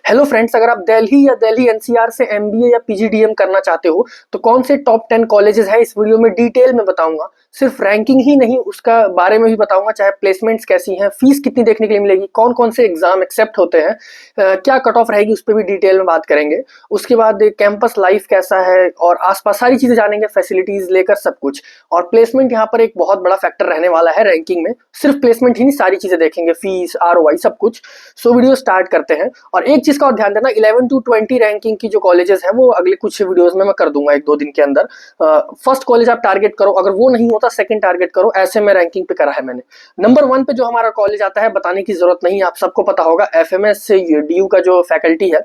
Hello friends, अगर आप दिल्ली या दिल्ली एनसीआर से एमबीए या पीजीडीएम करना चाहते हो तो कौन से टॉप 10 कॉलेजेस हैं इस वीडियो में डिटेल में बताऊंगा। सिर्फ रैंकिंग ही नहीं, उसका बारे में भी बताऊंगा, चाहे प्लेसमेंट्स कैसी हैं, फीस कितनी देखने के लिए मिलेगी, कौन कौन से एग्जाम एक्सेप्ट होते हैं, क्या कट ऑफ रहेगी, उस पर भी डिटेल में बात करेंगे। उसके बाद कैंपस लाइफ कैसा है और आसपास सारी चीजें जानेंगे, फैसिलिटीज लेकर सब कुछ। और प्लेसमेंट यहाँ पर एक बहुत बड़ा फैक्टर रहने वाला है रैंकिंग में। सिर्फ प्लेसमेंट ही नहीं, सारी चीजें देखेंगे, फीस, आरओआई, सब कुछ। सो वीडियो स्टार्ट करते हैं। और एक चीज का और ध्यान देना, 11 to 20 रैंकिंग की जो कॉलेजेस हैं वो अगले कुछ वीडियोस में मैं कर दूंगा 1-2 दिन के अंदर। फर्स्ट कॉलेज आप टारगेट करो, अगर वो नहीं होता सेकंड टारगेट करो, ऐसे में रैंकिंग पे करा है मैंने। नंबर 1 पे जो हमारा कॉलेज आता है बताने की जरूरत नहीं, आप सबको पता होगा, एफएमएस से डीयू का जो फैकल्टी है,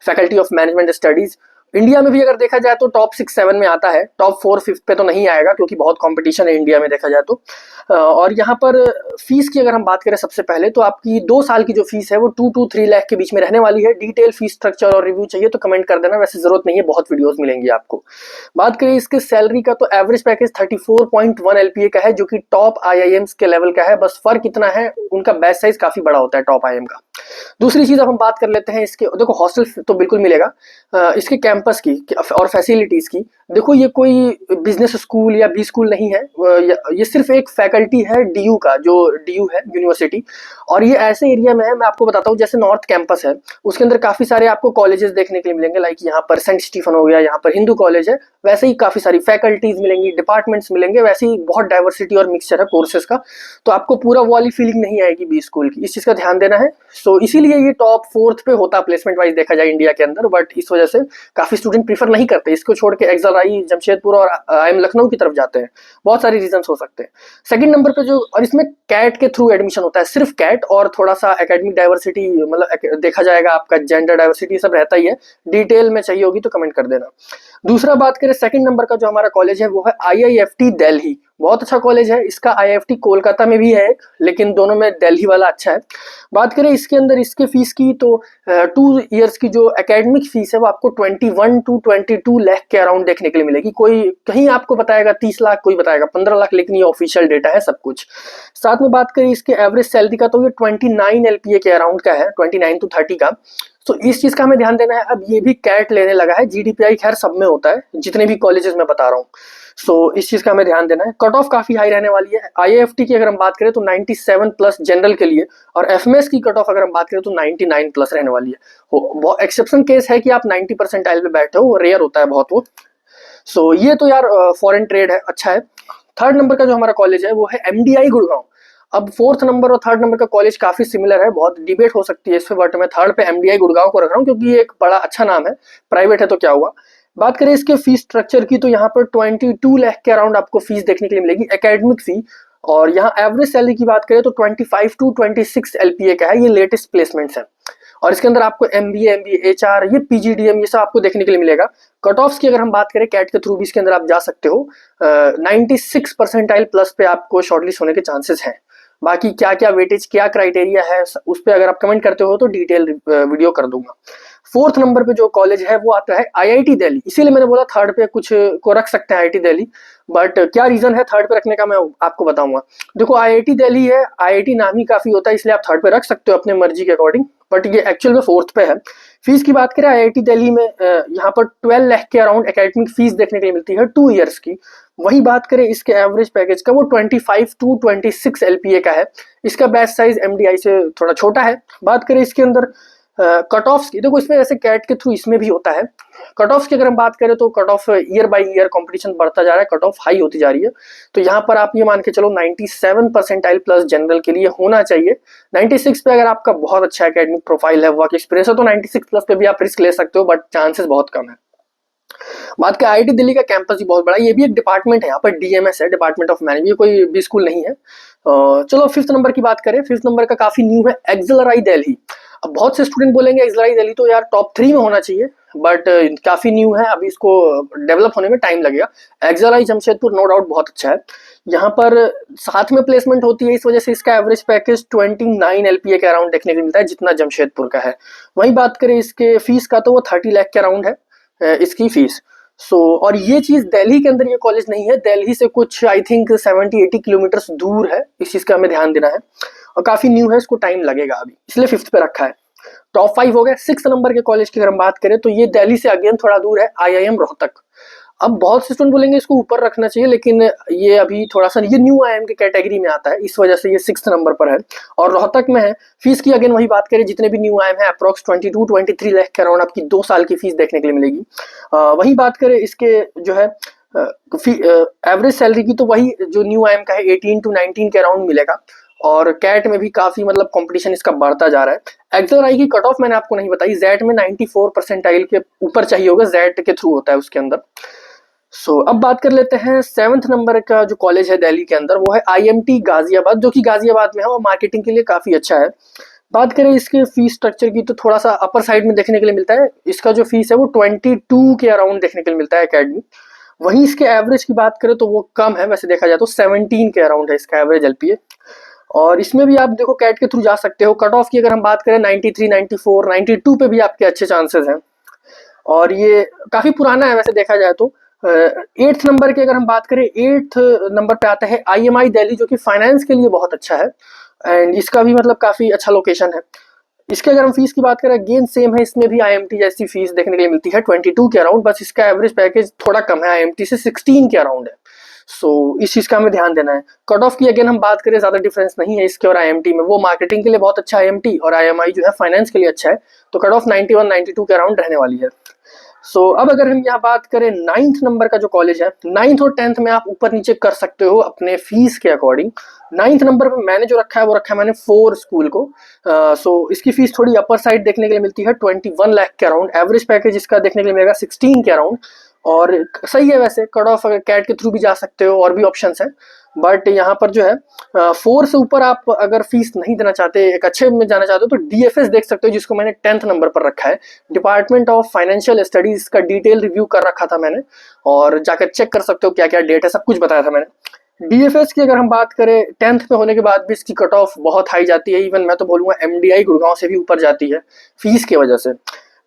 faculty of management studies. India में भी अगर देखा जाए तो टॉप 6-7 में आता है, टॉप 4-5 पे तो नहीं आएगा क्योंकि बहुत कंपटीशन है इंडिया में देखा जाए तो। और यहाँ पर फीस की अगर हम बात करें सबसे पहले तो आपकी 2 साल की जो फीस है वो 2 to 3 लाख के बीच में रहने वाली है। डिटेल फीस स्ट्रक्चर और रिव्यू चाहिए तो कमेंट कर देना, वैसे जरूरत नहीं है, बहुत वीडियोस मिलेंगी आपको। बात करें इसके सैलरी का तो एवरेज पैकेज 34.1 एलपीए का है, जो कि टॉप आईआईएम्स के लेवल का है। बस फर्क इतना है, उनका बैच साइज काफी बड़ा होता है टॉप आईआईएम का। दूसरी चीज अब हम बात कर लेते हैं इसके, देखो हॉस्टल तो बिल्कुल मिलेगा, इसके कैंपस की और फैसिलिटीज की। देखो ये कोई बिजनेस स्कूल या बी स्कूल नहीं है, ये सिर्फ एक फैकल्टी है डीयू का, जो डीयू है यूनिवर्सिटी। और ये ऐसे एरिया में है, मैं आपको बताता हूँ, जैसे नॉर्थ कैंपस है उसके अंदर काफी सारे आपको कॉलेजेस देखने के लिए मिलेंगे, लाइक यहाँ पर सेंट स्टीफन हो गया, यहाँ पर हिंदू कॉलेज है, वैसे ही काफी सारी फैकल्टीज मिलेंगी, डिपार्टमेंट्स मिलेंगे, वैसे ही बहुत डाइवर्सिटी और मिक्सचर है कोर्सेज का। तो आपको पूरा वाली फीलिंग नहीं आएगी बी स्कूल की, इस चीज का ध्यान देना है। सो इसीलिए ये टॉप 4th पे होता प्लेसमेंट वाइज देखा जाए इंडिया के अंदर, बट इस वजह से काफी स्टूडेंट प्रीफर नहीं करते, इसको छोड़ के एक्सएलआई, जमशेदपुर और आईएम लखनऊ की तरफ जाते हैं। बहुत सारी रीजन हो सकते हैं। सेकंड नंबर पे जो, और इसमें कैट के थ्रू एडमिशन होता है, सिर्फ कैट, और थोड़ा सा एकेडमिक डाइवर्सिटी, मतलब देखा जाएगा आपका जेंडर डाइवर्सिटी सब रहता ही है। डिटेल में चाहिए होगी तो कमेंट कर देना। दूसरा बात करें सेकंड नंबर का जो हमारा कॉलेज है वो है आईआईएफटी दिल्ली। बहुत अच्छा कॉलेज है इसका। आईआईएफटी कोलकाता में भी है एक, लेकिन दोनों में दिल्ली वाला अच्छा है। बात करें इसके अंदर इसके फीस की तो 2 इयर्स की जो एकेडमिक फीस है वो आपको 21 to 22 लाख के अराउंड देखने के लिए मिलेगी। कोई कहीं आपको बताएगा 30 लाख, कोई बताएगा 15 लाख, लेकिन ये ऑफिशियल डेटा है सब कुछ। साथ में बात करें इसके एवरेज सैलरी का तो ये 29 एलपीए के अराउंड का है, 29 to 30 का। तो इस चीज का हमें ध्यान देना है। अब ये भी कैट लेने लगा है, जीडीपीआई खैर सब में होता है जितने भी कॉलेजेस में बता रहा हूँ। सो इस चीज का हमें ध्यान देना है। कट ऑफ काफी हाई रहने वाली है। आईआईएफटी की अगर हम बात करें तो 97 प्लस जनरल के लिए, और एफएमएस की कट ऑफ अगर हम बात करें तो 99 प्लस रहने वाली है। एक्सेप्शन केस है कि आप 90 परसेंटाइल पे बैठे हो, रेयर होता है बहुत वो। सो ये तो यार फॉरेन ट्रेड है, अच्छा है। थर्ड नंबर का जो हमारा कॉलेज है वो है एमडीआई गुड़गांव। अब फोर्थ नंबर और थर्ड नंबर का कॉलेज काफी सिमिलर है, बहुत डिबेट हो सकती है इस पे, बट मैं थर्ड पे एमडीआई गुड़गांव को रख रहा हूँ क्योंकि ये एक बड़ा अच्छा नाम है। प्राइवेट है तो क्या हुआ। बात करें इसके फीस स्ट्रक्चर की तो यहाँ पर 22 लाख के अराउंड आपको फीस देखने के लिए मिलेगी, एकेडमिक फी। और यहाँ एवरेज सैलरी की बात करें तो 25 to 26 एलपीए का है, ये लेटेस्ट प्लेसमेंट्स है। और इसके अंदर आपको एमबीए, एचआर, ये पीजीडीएम, ये सब आपको देखने के लिए मिलेगा। कट ऑफ्स की अगर हम बात करें कैट के थ्रू भी इसके अंदर आप जा सकते हो। 96 परसेंटाइल प्लस पे आपको शॉर्टलिस्ट होने के चांसेस हैं। बाकी क्या क्या वेटेज, क्या क्राइटेरिया है, उस पर अगर आप कमेंट करते हो तो डिटेल वीडियो कर दूंगा। फोर्थ नंबर पे जो कॉलेज है वो आता है आईआईटी दिल्ली, इसीलिए मैंने बोला थर्ड पे कुछ को रख सकते हैं आईआईटी दिल्ली, बट क्या रीजन है थर्ड पे रखने का मैं आपको बताऊंगा। देखो आईआईटी दिल्ली है, आईआईटी नाम ही काफी होता है, इसलिए आप थर्ड पे रख सकते हो अपने मर्जी के अकॉर्डिंग, बट ये एक्चुअल में फोर्थ पे है। फीस की बात करें आईआईटी दिल्ली में, यहाँ पर 12 लाख के अराउंड एकेडमिक फीस देखने के लिए मिलती है 2 इयर्स की। वही बात करें इसके एवरेज पैकेज का, वो 25 to 26 एलपीए का है। इसका बैच साइज एमडीआई से थोड़ा छोटा है। बात करें इसके अंदर कट ऑफ्स की, देखो इसमें ऐसे कैट के थ्रू इसमें भी होता है। कट ऑफ्स की अगर हम बात करें तो cut off year by year competition बढ़ता जा रहा है, कट ऑफ हाई होती जा रही है। तो यहाँ पर आप ये मान के चलो 97 परसेंटाइल प्लस जनरल के लिए होना चाहिए। 96 पे अगर आपका बहुत अच्छा एकेडमिक प्रोफाइल है, वर्क एक्सपीरियंस है, तो 96 प्लस पे भी आप रिस्क ले सकते हो, बट चांसेस बहुत कम है। बात करें आईआईटी दिल्ली का कैंपस भी बहुत बड़ा है, ये भी एक डिपार्टमेंट है, यहाँ पर डीएमएस है, डिपार्टमेंट ऑफ मैनेजमेंट, ये कोई भी स्कूल नहीं है। चलो फिफ्थ नंबर की बात करें। फिफ्थ नंबर का काफी न्यू है, एक्सेलराई दिल्ली। अब बहुत से स्टूडेंट बोलेंगे एक्सेलराई दिल्ली तो यार टॉप 3 में होना चाहिए, बट काफी न्यू है, अभी इसको डेवलप होने में टाइम लगेगा। एक्सेलराई जमशेदपुर नो डाउट बहुत अच्छा है, यहाँ पर साथ में प्लेसमेंट होती है, इस वजह से इसका एवरेज पैकेज 29 एलपीए के अराउंड देखने को मिलता है, जितना जमशेदपुर का है। वहीं बात करें इसके फीस का तो वो 30 लाख के अराउंड है इसकी फीस। और ये चीज दिल्ली के अंदर ये कॉलेज नहीं है, दिल्ली से कुछ आई थिंक 70-80 किलोमीटर दूर है, इस चीज का हमें ध्यान देना है। और काफी न्यू है, इसको टाइम लगेगा अभी, इसलिए 5th पे रखा है। टॉप 5 हो गए। 6 नंबर के कॉलेज की अगर हम बात करें तो ये दिल्ली से अगेन थोड़ा दूर है, IIM रोहतक। अब बहुत से स्टूडेंट बोलेंगे इसको ऊपर रखना चाहिए, लेकिन ये अभी थोड़ा सा ये न्यू IIM की कैटेगरी में आता है, इस वजह से ये 6 नंबर पर है और रोहतक में है। फीस की अगेन वही बात करें, जितने भी न्यू IIM है अप्रॉक्स 22-23 लाख के अराउंड आपकी 2 साल की फीस देखने के लिए मिलेगी। वही बात करें इसके जो है एवरेज सैलरी की, तो वही जो न्यू IIM का है 18-19 के अराउंड मिलेगा। और कैट में भी काफी मतलब कंपटीशन इसका बढ़ता जा रहा है। एक्सेल की कट ऑफ मैंने आपको नहीं बताई, जेट में 94 परसेंटाइल के ऊपर चाहिए होगा, जेट के थ्रू होता है उसके अंदर। अब बात कर लेते हैं 7th नंबर का जो कॉलेज है दिल्ली के अंदर, वो है IMT गाजियाबाद, जो कि गाजियाबाद में है और मार्केटिंग के लिए काफी अच्छा है। बात करें इसके फीस स्ट्रक्चर की तो थोड़ा सा अपर साइड में देखने के लिए मिलता है। इसका जो फीस है वो 22 के अराउंड देखने के लिए मिलता है एकेडमी। वहीं इसके एवरेज की बात करें तो वो कम है, वैसे देखा जाए तो 17 के अराउंड है इसका एवरेज LPA। और इसमें भी आप देखो कैट के थ्रू जा सकते हो। कट ऑफ की अगर हम बात करें 93, 94, 92 पे भी आपके अच्छे चांसेस हैं और ये काफी पुराना है वैसे देखा जाए तो। 8th नंबर की अगर हम बात करें, 8th नंबर पे आता है IMI दिल्ली, जो कि फाइनेंस के लिए बहुत अच्छा है एंड इसका भी मतलब काफी अच्छा लोकेशन है। इसके अगर हम फीस की बात करें, गेन सेम है, इसमें भी IMT जैसी फीस देखने के लिए मिलती है 22 के अराउंड, बस इसका एवरेज पैकेज थोड़ा कम है, IMT से 16 के अराउंड है। इस चीज का हमें ध्यान देना है। कट ऑफ की अगेन हम बात करें, ज्यादा डिफरेंस नहीं है इसके और IMT में। वो मार्केटिंग के लिए बहुत अच्छा IMT और IMI जो है फाइनेंस के लिए अच्छा है, तो कट ऑफ 91, 92 के अराउंड रहने वाली है। अब अगर हम यहाँ बात करें 9th नंबर का जो कॉलेज है, 9th और 10th में आप ऊपर नीचे कर सकते हो अपने फीस के अकॉर्डिंग। 9th नंबर पे मैंने जो रखा है वो रखा है मैंने 4 स्कूल को। इसकी फीस थोड़ी अपर साइड देखने के लिए मिलती है 21 लाख के अराउंड। एवरेज पैकेज इसका देखने के लिए मिलेगा 16 के अराउंड और सही है वैसे। कट ऑफ अगर कैट के थ्रू भी जा सकते हो, और भी ऑप्शन हैं, बट यहाँ पर जो है 4 से ऊपर आप अगर फीस नहीं देना चाहते, एक अच्छे में जाना चाहते हो, तो DFS देख सकते हो, जिसको मैंने 10th नंबर पर रखा है। डिपार्टमेंट ऑफ फाइनेंशियल स्टडीज का डिटेल रिव्यू कर रखा था मैंने, और जाकर चेक कर सकते हो क्या क्या डेट है, सब कुछ बताया था मैंने। DFS की अगर हम बात करें, 10th में होने के बाद भी इसकी कट ऑफ बहुत हाई जाती है, इवन मैं तो बोलूँगा MDI गुड़गांव से भी ऊपर जाती है फीस की वजह से।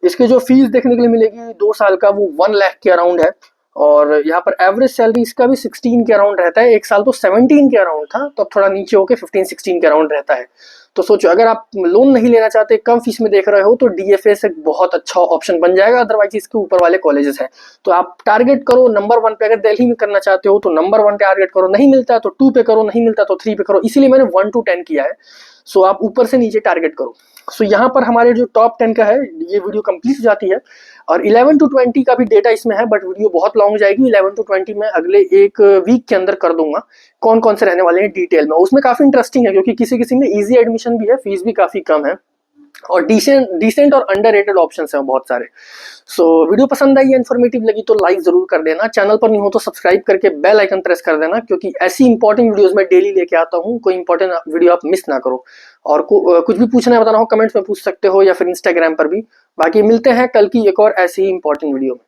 इसके जो फीस देखने के लिए मिलेगी 2 साल का, वो 1 लाख के अराउंड है और यहाँ पर एवरेज सैलरी इसका भी 16 के अराउंड रहता है। एक साल तो 17 के अराउंड था, तो अब थोड़ा नीचे होकर 15-16 के अराउंड रहता है। तो सोचो, अगर आप लोन नहीं लेना चाहते, कम फीस में देख रहे हो, तो DFS एक बहुत अच्छा ऑप्शन बन जाएगा। अदरवाइज इसके ऊपर वाले कॉलेजेस हैं, तो आप टारगेट करो नंबर 1 पे। अगर दिल्ली में करना चाहते हो तो नंबर 1 टारगेट करो, नहीं मिलता है तो 2 पे करो, नहीं मिलता तो 3 पे करो। इसीलिए मैंने 1 to 10 किया है। आप ऊपर से नीचे टारगेट करो। यहाँ पर हमारे जो टॉप 10 का है, ये वीडियो कंप्लीट हो जाती है और 11 to 20 का भी डेटा इसमें है, बट वीडियो बहुत लॉन्ग जाएगी। 11 to 20 में अगले एक वीक के अंदर कर दूंगा कौन कौन से रहने वाले हैं डिटेल में। उसमें काफी इंटरेस्टिंग है, क्योंकि किसी किसी में इजी एडमिशन भी है, फीस भी काफी कम है और डिसेंट और अंडररेटेड ऑप्शंस हैं बहुत सारे। वीडियो पसंद आई, इन्फॉर्मेटिव लगी तो लाइक जरूर कर देना। चैनल पर नहीं हो तो सब्सक्राइब करके बेल आइकन प्रेस कर देना, क्योंकि ऐसी इंपॉर्टेंट वीडियोस मैं डेली लेके आता हूँ। कोई इंपॉर्टेंट वीडियो आप मिस ना करो। और कुछ भी पूछना है बताना हो, कमेंट्स में पूछ सकते हो या फिर इंस्टाग्राम पर भी। बाकी मिलते हैं कल की एक और ऐसी ही इंपॉर्टेंट वीडियो में।